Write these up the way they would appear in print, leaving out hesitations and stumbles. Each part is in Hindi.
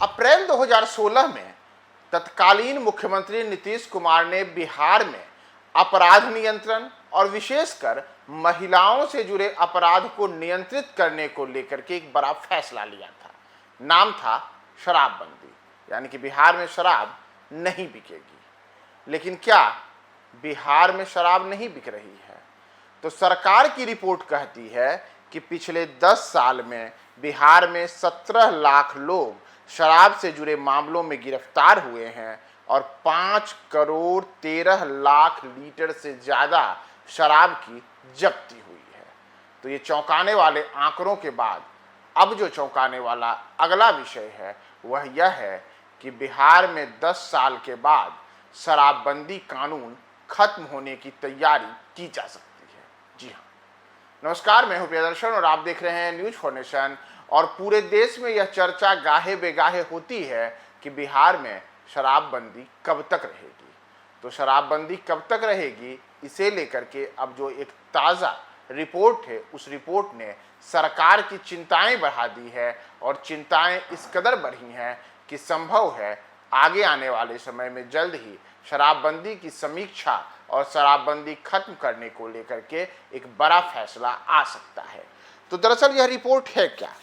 अप्रैल 2016 में तत्कालीन मुख्यमंत्री नीतीश कुमार ने बिहार में अपराध नियंत्रण और विशेषकर महिलाओं से जुड़े अपराध को नियंत्रित करने को लेकर के एक बड़ा फैसला लिया था। नाम था शराबबंदी, यानी कि बिहार में शराब नहीं बिकेगी। लेकिन क्या बिहार में शराब नहीं बिक रही है? तो सरकार की रिपोर्ट कहती है कि पिछले 10 साल में बिहार में 17 लाख लोग शराब से जुड़े मामलों में गिरफ्तार हुए हैं और 5 करोड़ 13 लाख लीटर से ज़्यादा शराब की जब्ती हुई है। तो ये चौंकाने वाले आंकड़ों के बाद अब जो चौंकाने वाला अगला विषय है वह यह है कि बिहार में 10 साल के बाद शराबबंदी कानून खत्म होने की तैयारी की जा सकती है। जी हाँ, नमस्कार, मैं हूं प्रियदर्शन और आप देख रहे हैं न्यूज फॉर नेशन। और पूरे देश में यह चर्चा गाहे बेगाहे होती है कि बिहार में शराबबंदी कब तक रहेगी। तो शराबबंदी कब तक रहेगी, इसे लेकर के अब जो एक ताज़ा रिपोर्ट है उस रिपोर्ट ने सरकार की चिंताएं बढ़ा दी है और चिंताएं इस कदर बढ़ी हैं कि संभव है आगे आने वाले समय में जल्द ही शराबबंदी की समीक्षा और शराबबंदी खत्म करने को लेकर के एक बड़ा फैसला आ सकता है। तो दरअसल यह रिपोर्ट है क्या?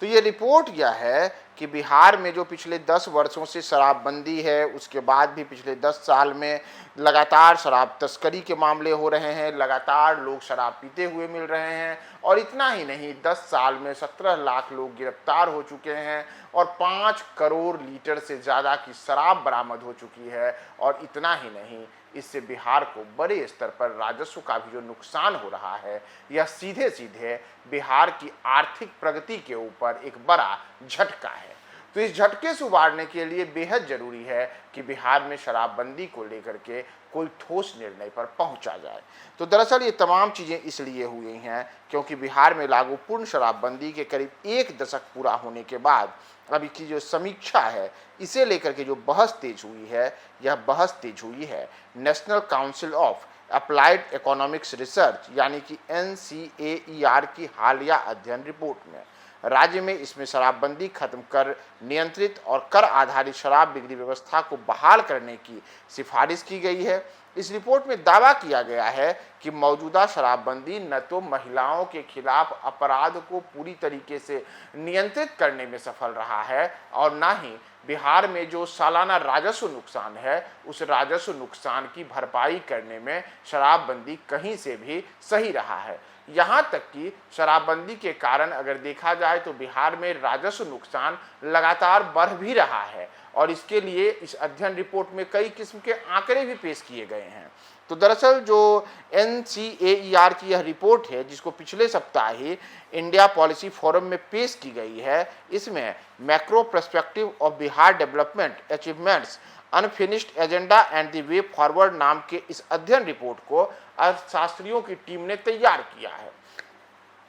तो ये रिपोर्ट यह है कि बिहार में जो पिछले 10 वर्षों से शराबबंदी है, उसके बाद भी पिछले 10 साल में लगातार शराब तस्करी के मामले हो रहे हैं, लगातार लोग शराब पीते हुए मिल रहे हैं। और इतना ही नहीं, 10 साल में 17 लाख लोग गिरफ्तार हो चुके हैं और 5 करोड़ लीटर से ज़्यादा की शराब बरामद हो चुकी है। और इतना ही नहीं, इससे बिहार को बड़े स्तर पर राजस्व का भी जो नुकसान हो रहा है, यह सीधे सीधे बिहार की आर्थिक प्रगति के ऊपर एक बड़ा झटका है। तो इस झटके से उबारने के लिए बेहद जरूरी है कि बिहार में शराबबंदी को लेकर के कोई ठोस निर्णय पर पहुंचा जाए। तो दरअसल ये तमाम चीज़ें इसलिए हुई हैं क्योंकि बिहार में लागू पूर्ण शराबबंदी के करीब 1 दशक पूरा होने के बाद अभी की जो समीक्षा है, इसे लेकर के जो बहस तेज हुई है, यह बहस तेज हुई है national council of applied economics research यानी कि NCAER की हालिया अध्ययन रिपोर्ट में। राज्य में इसमें शराबबंदी खत्म कर नियंत्रित और कर आधारित शराब बिक्री व्यवस्था को बहाल करने की सिफारिश की गई है। इस रिपोर्ट में दावा किया गया है कि मौजूदा शराबबंदी न तो महिलाओं के खिलाफ अपराध को पूरी तरीके से नियंत्रित करने में सफल रहा है और न ही बिहार में जो सालाना राजस्व नुकसान है उस राजस्व नुकसान की भरपाई करने में शराबबंदी कहीं से भी सही रहा है। यहाँ तक कि शराबबंदी के कारण अगर देखा जाए तो बिहार में राजस्व नुकसान लगातार बढ़ भी रहा है और इसके लिए इस अध्ययन रिपोर्ट में कई किस्म के आंकड़े भी पेश किए गए हैं। तो दरअसल जो NCAER की यह रिपोर्ट है, जिसको पिछले सप्ताह ही इंडिया पॉलिसी फोरम में पेश की गई है, इसमें macro perspective of Bihar development achievements unfinished agenda and the way forward नाम के इस अध्ययन रिपोर्ट को अर्थशास्त्रियों की टीम ने तैयार किया है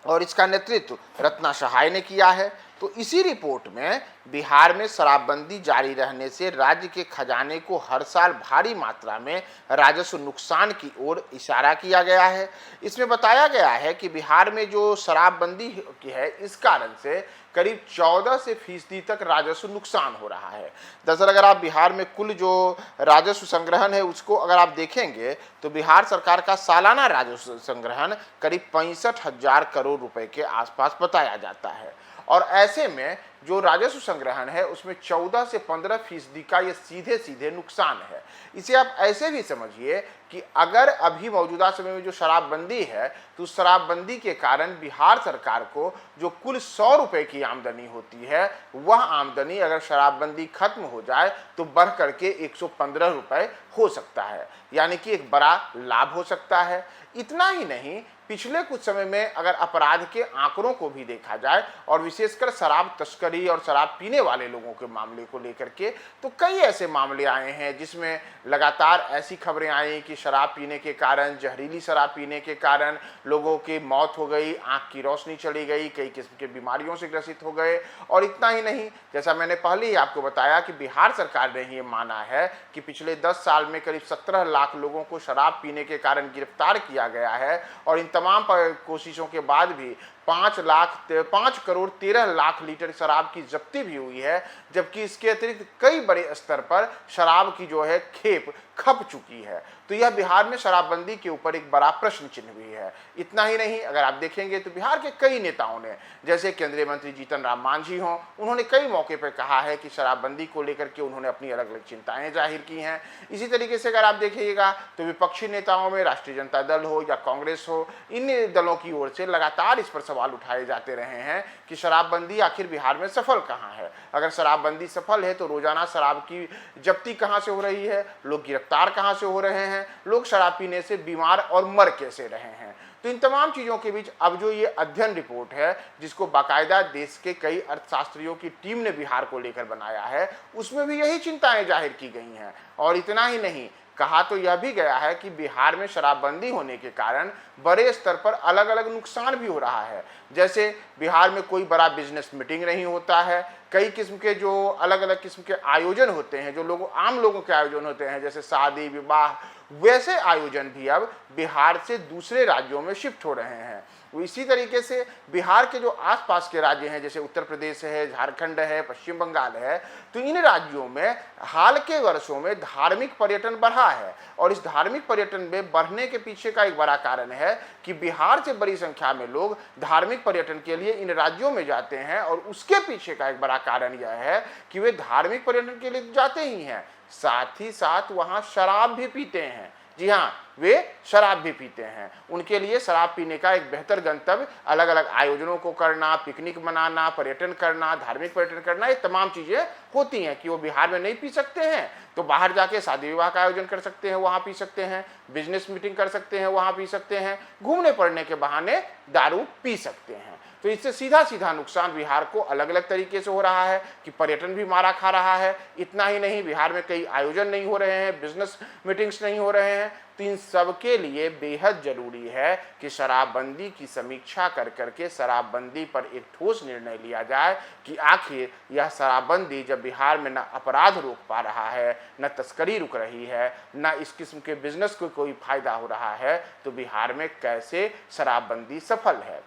और इसका नेतृत्व रत्ना सहाय ने किया है। तो इसी रिपोर्ट में बिहार में शराबबंदी जारी रहने से राज्य के खजाने को हर साल भारी मात्रा में राजस्व नुकसान की ओर इशारा किया गया है। इसमें बताया गया है कि बिहार में जो शराबबंदी की है, इस कारण से करीब 14% तक राजस्व नुकसान हो रहा है। दरअसल अगर आप बिहार में कुल जो राजस्व संग्रहण है उसको अगर आप देखेंगे तो बिहार सरकार का सालाना राजस्व संग्रहण करीब 65,000 करोड़ रुपए के आसपास बताया जाता है। और ऐसे में जो राजस्व संग्रहण है उसमें 14 से 15% का ये सीधे सीधे नुकसान है। इसे आप ऐसे भी समझिए कि अगर अभी मौजूदा समय में जो शराबबंदी है तो शराबबंदी के कारण बिहार सरकार को जो कुल 100 रुपए की आमदनी होती है, वह आमदनी अगर शराबबंदी खत्म हो जाए तो बढ़ करके 115 रुपए हो सकता है, यानी कि एक बड़ा लाभ हो सकता है। इतना ही नहीं, पिछले कुछ समय में अगर अपराध के आंकड़ों को भी देखा जाए और विशेषकर शराब तस्करी और शराब पीने वाले लोगों के मामले को लेकर के, तो कई ऐसे मामले आए हैं जिसमें लगातार ऐसी खबरें आई कि शराब पीने के कारण, जहरीली शराब पीने के कारण लोगों की मौत हो गई, आंख की रोशनी चली गई, कई किस्म के बीमारियों से ग्रसित हो गए। और इतना ही नहीं, जैसा मैंने पहले ही आपको बताया कि बिहार सरकार ने ये माना है कि पिछले 10 साल में करीब 17 लाख लोगों को शराब पीने के कारण गिरफ्तार किया गया है और इन तमाम कोशिशों के बाद भी 5 करोड़ 13 लाख लीटर शराब की जब्ती भी हुई है, जबकि इसके अतिरिक्त कई बड़े स्तर पर शराब की जो है खेप खप चुकी है। तो यह बिहार में शराबबंदी के ऊपर एक बड़ा प्रश्न चिन्ह भी है। इतना ही नहीं, अगर आप देखेंगे तो बिहार के कई नेताओं ने, जैसे केंद्रीय मंत्री जीतन राम मांझी हों, उन्होंने कई मौके पर कहा है कि शराबबंदी को लेकर के उन्होंने अपनी अलग अलग चिंताएं जाहिर की हैं। इसी तरीके से अगर आप देखिएगा तो विपक्षी नेताओं में राष्ट्रीय जनता दल हो या कांग्रेस हो, इन दलों की ओर से लगातार इस पर सवाल उठाए जाते रहे हैं कि शराबबंदी आखिर बिहार में सफल कहाँ है। अगर शराबबंदी सफल है तो रोजाना शराब की जब्ती कहाँ से हो रही है, लोग गिरफ्तार कहाँ से हो रहे हैं, लोग शराब पीने से बीमार और मर कैसे रहे हैं। तो इन तमाम चीज़ों के बीच अब जो ये अध्ययन रिपोर्ट है, जिसको बाकायदा देश के कई अर्थशास्त्रियों की टीम ने बिहार को लेकर बनाया है, उसमें भी यही चिंताएं जाहिर की गई हैं। और इतना ही नहीं, कहा तो यह भी गया है कि बिहार में शराबबंदी होने के कारण बड़े स्तर पर अलग अलग नुकसान भी हो रहा है। जैसे बिहार में कोई बड़ा बिजनेस मीटिंग नहीं होता है, कई किस्म के जो अलग अलग किस्म के आयोजन होते हैं, जो आम लोगों के आयोजन होते हैं, जैसे शादी विवाह, वैसे आयोजन भी अब बिहार से दूसरे राज्यों में शिफ्ट हो रहे हैं। इसी तरीके से बिहार के जो आसपास के राज्य हैं, जैसे उत्तर प्रदेश है, झारखंड है, पश्चिम बंगाल है, तो इन राज्यों में हाल के वर्षों में धार्मिक पर्यटन बढ़ा है। और इस धार्मिक पर्यटन में बढ़ने के पीछे का एक बड़ा कारण है कि बिहार से बड़ी संख्या में लोग धार्मिक पर्यटन के लिए इन राज्यों में जाते हैं। और उसके पीछे का एक बड़ा कारण यह है कि वे धार्मिक पर्यटन के लिए जाते ही हैं, साथ ही साथ वहाँ शराब भी पीते हैं। जी हाँ, वे शराब भी पीते हैं। उनके लिए शराब पीने का एक बेहतर गंतव्य अलग अलग आयोजनों को करना, पिकनिक मनाना, पर्यटन करना, धार्मिक पर्यटन करना, ये तमाम चीज़ें होती हैं कि वो बिहार में नहीं पी सकते हैं तो बाहर जाके शादी विवाह का आयोजन कर सकते हैं, वहाँ पी सकते हैं, बिजनेस मीटिंग कर सकते हैं, वहाँ पी सकते हैं, घूमने पड़ने के बहाने दारू पी सकते हैं। तो इससे सीधा सीधा नुकसान बिहार को अलग अलग तरीके से हो रहा है कि पर्यटन भी मारा खा रहा है। इतना ही नहीं, बिहार में कई आयोजन नहीं हो रहे हैं, बिजनेस मीटिंग्स नहीं हो रहे हैं। तो इन सब के लिए बेहद जरूरी है कि शराबबंदी की समीक्षा कर करके शराबबंदी पर एक ठोस निर्णय लिया जाए कि आखिर यह शराबबंदी जब बिहार में न अपराध रोक पा रहा है, न तस्करी रुक रही है, न इस किस्म के बिजनेस को कोई फायदा हो रहा है, तो बिहार में कैसे शराबबंदी सफल है।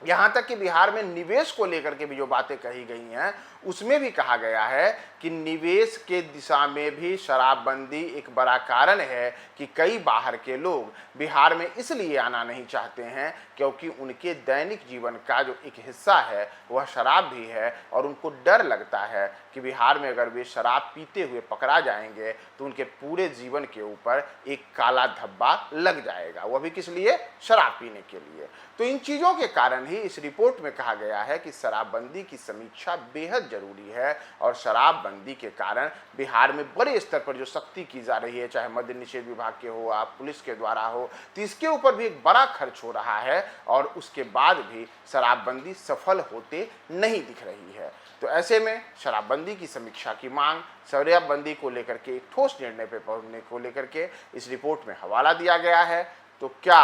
यहाँ तक कि बिहार में निवेश को लेकर के भी जो बातें कही गई हैं, उसमें भी कहा गया है कि निवेश के दिशा में भी शराबबंदी एक बड़ा कारण है कि कई बाहर के लोग बिहार में इसलिए आना नहीं चाहते हैं क्योंकि उनके दैनिक जीवन का जो एक हिस्सा है वह शराब भी है। और उनको डर लगता है कि बिहार में अगर वे शराब पीते हुए पकड़ा जाएंगे तो उनके पूरे जीवन के ऊपर एक काला धब्बा लग जाएगा, वह भी किस लिए, शराब पीने के लिए। तो इन चीज़ों के कारण ही इस रिपोर्ट में कहा गया है कि शराबबंदी की समीक्षा बेहद जरूरी है। और शराबबंदी के कारण बिहार में बड़े स्तर पर जो सख्ती की जा रही है, चाहे मद्य निषेध विभाग के हो, आप पुलिस के द्वारा हो, तो इसके ऊपर भी एक बड़ा खर्च हो रहा है और उसके बाद भी शराबबंदी सफल होते नहीं दिख रही है। तो ऐसे में शराबबंदी की समीक्षा की मांग, शराबबंदी को लेकर के एक ठोस निर्णय पर पहुंचने को लेकर के इस रिपोर्ट में हवाला दिया गया है। तो क्या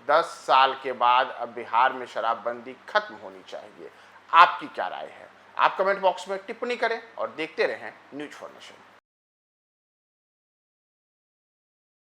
10 साल के बाद अब बिहार में शराबबंदी खत्म होनी चाहिए? आपकी क्या राय है? आप कमेंट बॉक्स में टिप्पणी करें और देखते रहें न्यूज़ फॉर नेशन।